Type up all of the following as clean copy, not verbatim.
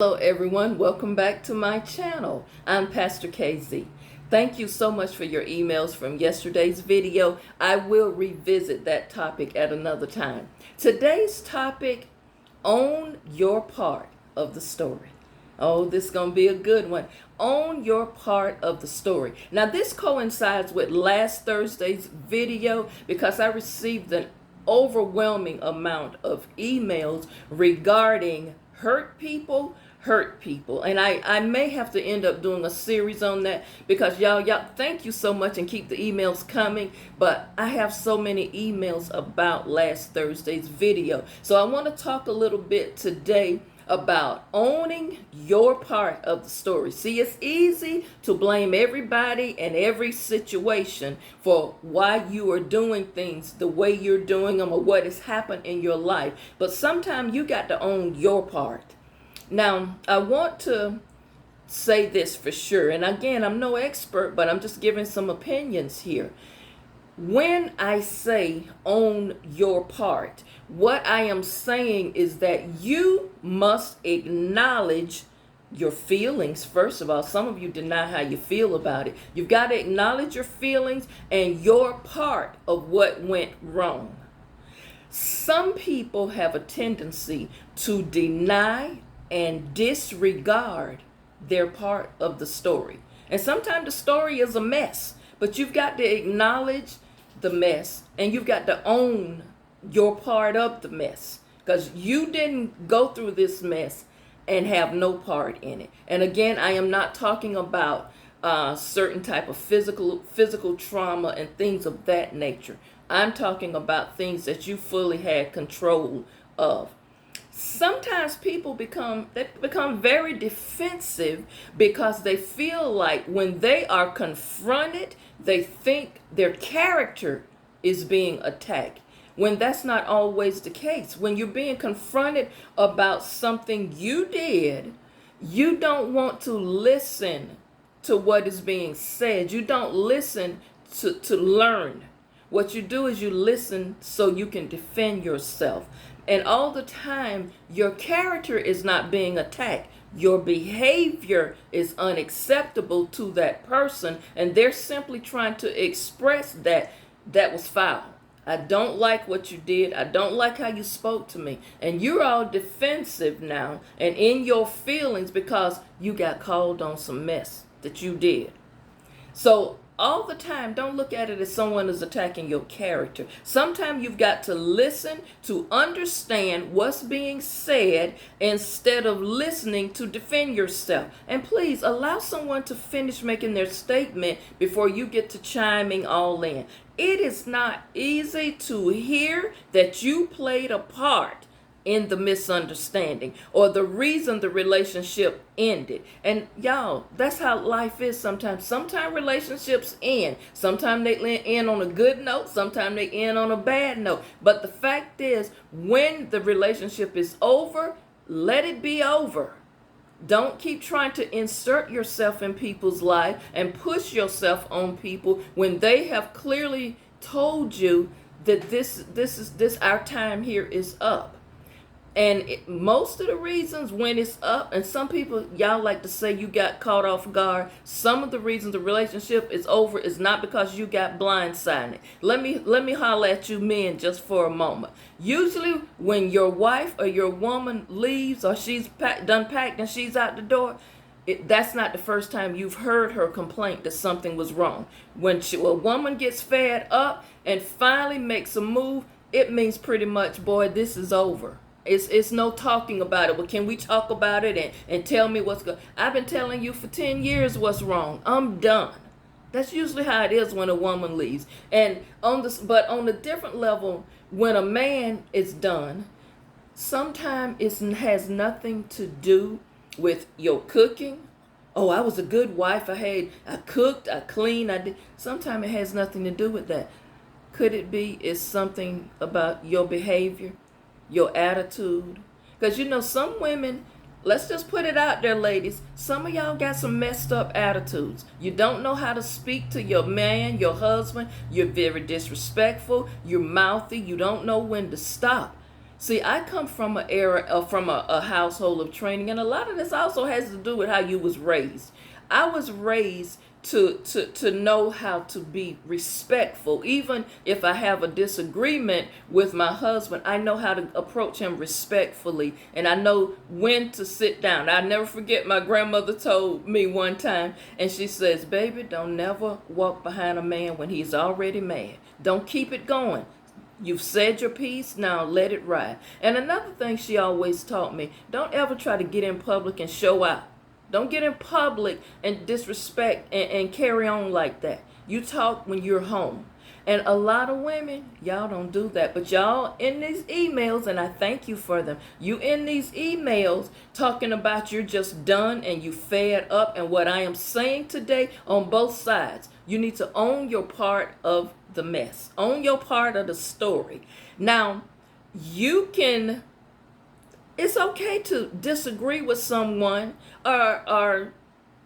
Hello everyone, welcome back to my channel. I'm Pastor KZ. Thank you so much for your emails from yesterday's video. I will revisit that topic at another time. Today's topic, own your part of the story. Oh, this is going to be a good one. Own your part of the story. Now this coincides with last Thursday's video because I received an overwhelming amount of emails regarding hurt people. And I may have to end up doing a series on that because y'all thank you so much and keep the emails coming, but I have so many emails about last Thursday's video. So I want to talk a little bit today about owning your part of the story. See, it's easy to blame everybody and every situation for why you are doing things the way you're doing them or what has happened in your life, but sometimes you got to own your part. Now, I want to say this for sure, and again, I'm no expert, but I'm just giving some opinions here. When I say own your part, what I am saying is that you must acknowledge your feelings. First of all, some of you deny how you feel about it. You've got to acknowledge your feelings and your part of what went wrong. Some people have a tendency to deny and disregard their part of the story. And sometimes the story is a mess, but you've got to acknowledge the mess and you've got to own your part of the mess because you didn't go through this mess and have no part in it. And again, I am not talking about certain type of physical trauma and things of that nature. I'm talking about things that you fully had control of. Sometimes people become very defensive because they feel like when they are confronted, they think their character is being attacked, when that's not always the case. When you're being confronted about something you did, you don't want to listen to what is being said. You don't listen to learn. What you do is you listen so you can defend yourself. And all the time, your character is not being attacked. Your behavior is unacceptable to that person, and they're simply trying to express that was foul. I don't like what you did. I don't like how you spoke to me. And you're all defensive now and in your feelings because you got called on some mess that you did. So all the time, don't look at it as someone is attacking your character. Sometimes you've got to listen to understand what's being said instead of listening to defend yourself. And please allow someone to finish making their statement before you get to chiming all in. It is not easy to hear that you played a part in the misunderstanding or the reason the relationship ended. And y'all, that's how life is sometimes. Sometimes relationships end. Sometimes they end on a good note. Sometimes they end on a bad note. But the fact is, when the relationship is over, let it be over. Don't keep trying to insert yourself in people's life and push yourself on people when they have clearly told you that this our time here is up. And most of the reasons when it's up, and some people, y'all like to say you got caught off guard. Some of the reasons the relationship is over is not because you got blindsided. Let me holler at you men just for a moment. Usually when your wife or your woman leaves or she's done packed and she's out the door, that's not the first time you've heard her complaint that something was wrong. When a woman gets fed up and finally makes a move, it means pretty much, boy, this is over. It's no talking about it. Well, can we talk about it and tell me what's good? I've been telling you for 10 years what's wrong. I'm done. That's usually how it is when a woman leaves. And but on a different level, when a man is done, sometimes it has nothing to do with your cooking. Oh, I was a good wife. I cooked, I cleaned, I did. Sometimes it has nothing to do with that. Could it be it's something about your behavior? Your attitude? Because some women, let's just put it out there, ladies, some of y'all got some messed up attitudes. You don't know how to speak to your man, your husband. You're very disrespectful. You're mouthy. You don't know when to stop. See, I come from an era, from a household of training, and a lot of this also has to do with how you was raised. I was raised to know how to be respectful. Even if I have a disagreement with my husband, I know how to approach him respectfully, and I know when to sit down. I never forget, my grandmother told me one time, and she says, baby, don't never walk behind a man when he's already mad. Don't keep it going. You've said your piece, now let it ride. And another thing she always taught me, don't ever try to get in public and show out. Don't get in public and disrespect and carry on like that. You talk when you're home. And a lot of women, y'all don't do that. But y'all in these emails, and I thank you for them, you in these emails talking about you're just done and you fed up. And what I am saying today on both sides, you need to own your part of the mess. Own your part of the story. Now, it's okay to disagree with someone or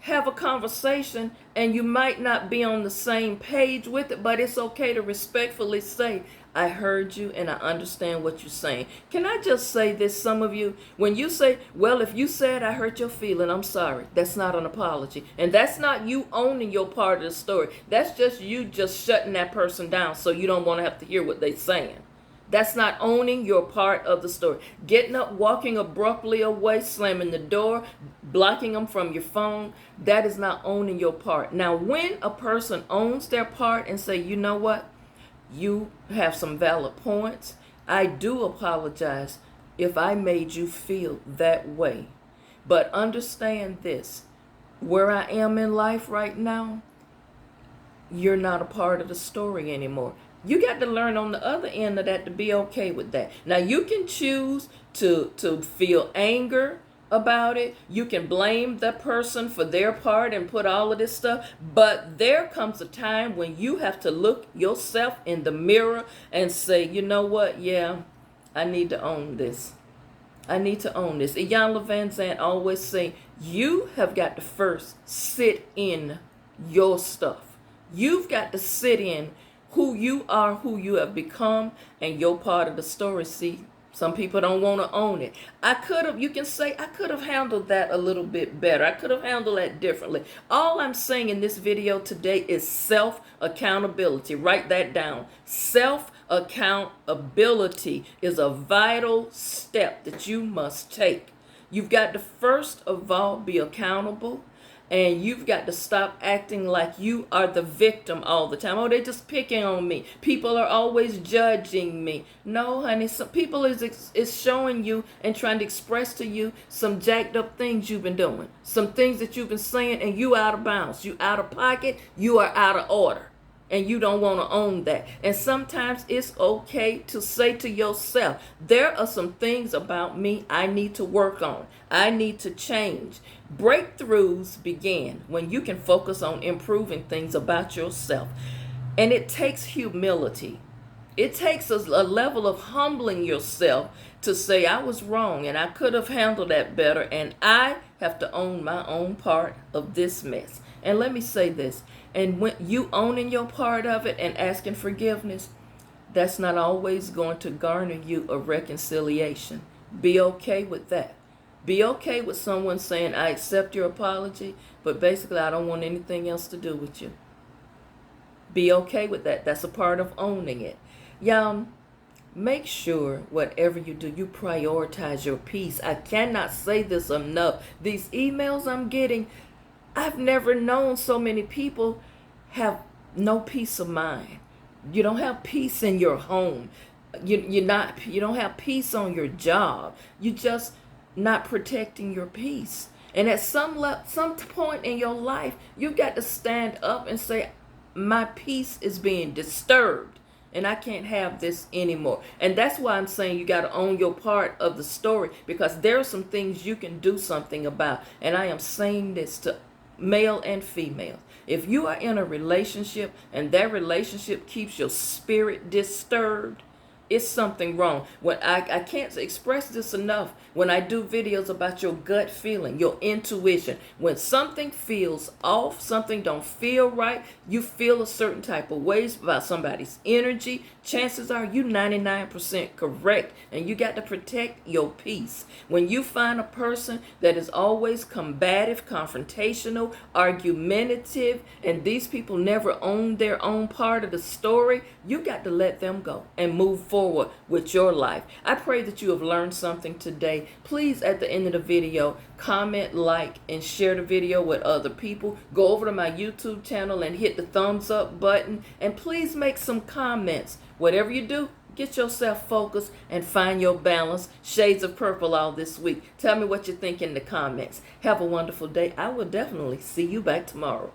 have a conversation, and you might not be on the same page with it, but it's okay to respectfully say, I heard you and I understand what you're saying. Can I just say this, some of you, when you say, well, if you said I hurt your feeling, I'm sorry, that's not an apology. And that's not you owning your part of the story. That's just you just shutting that person down so you don't want to have to hear what they're saying. That's not owning your part of the story. Getting up, walking abruptly away, slamming the door, blocking them from your phone, that is not owning your part. Now, when a person owns their part and say, you know what, you have some valid points, I do apologize if I made you feel that way. But understand this, where I am in life right now, you're not a part of the story anymore. You got to learn on the other end of that to be okay with that. Now, you can choose to feel anger about it. You can blame the person for their part and put all of this stuff. But there comes a time when you have to look yourself in the mirror and say, you know what? Yeah, I need to own this. I need to own this. Iyanla Vanzant always say, you have got to first sit in your stuff. You've got to sit in who you are, who you have become, and your part of the story. See, some people don't want to own it. You can say, I could have handled that a little bit better. I could have handled that differently. All I'm saying in this video today is self-accountability. Write that down. Self-accountability is a vital step that you must take. You've got to first of all be accountable. And you've got to stop acting like you are the victim all the time. Oh, they're just picking on me. People are always judging me. No, honey, some people is showing you and trying to express to you some jacked up things you've been doing. Some things that you've been saying, and you out of bounds. You out of pocket. You are out of order. And you don't want to own that. And sometimes it's okay to say to yourself, there are some things about me I need to work on. I need to change. Breakthroughs begin when you can focus on improving things about yourself. And it takes humility. It takes a level of humbling yourself to say, I was wrong and I could have handled that better. And I have to own my own part of this mess. And let me say this. And when you owning your part of it and asking forgiveness, that's not always going to garner you a reconciliation. Be okay with that. Be okay with someone saying, I accept your apology, but basically I don't want anything else to do with you. Be okay with that. That's a part of owning it. Y'all, make sure whatever you do, you prioritize your peace. I cannot say this enough. These emails I'm getting, I've never known so many people have no peace of mind. You don't have peace in your home. You don't have peace on your job. You just not protecting your peace. And at some point in your life, you've got to stand up and say, my peace is being disturbed and I can't have this anymore. And that's why I'm saying you got to own your part of the story, because there are some things you can do something about. And I am saying this to male and female. If you are in a relationship and that relationship keeps your spirit disturbed, It's something wrong. When I can't express this enough, when I do videos about your gut feeling, your intuition, when something feels off, something don't feel right, you feel a certain type of ways about somebody's energy, chances are you 99% correct, and you got to protect your peace. When you find a person that is always combative, confrontational, argumentative, and these people never own their own part of the story, you got to let them go and move forward with your life. I pray that you have learned something today. Please, at the end of the video, comment, like, and share the video with other people. Go over to my YouTube channel and hit the thumbs up button, and please make some comments. Whatever you do, get yourself focused and find your balance. Shades of purple all this week. Tell me what you think in the comments. Have a wonderful day. I will definitely see you back tomorrow.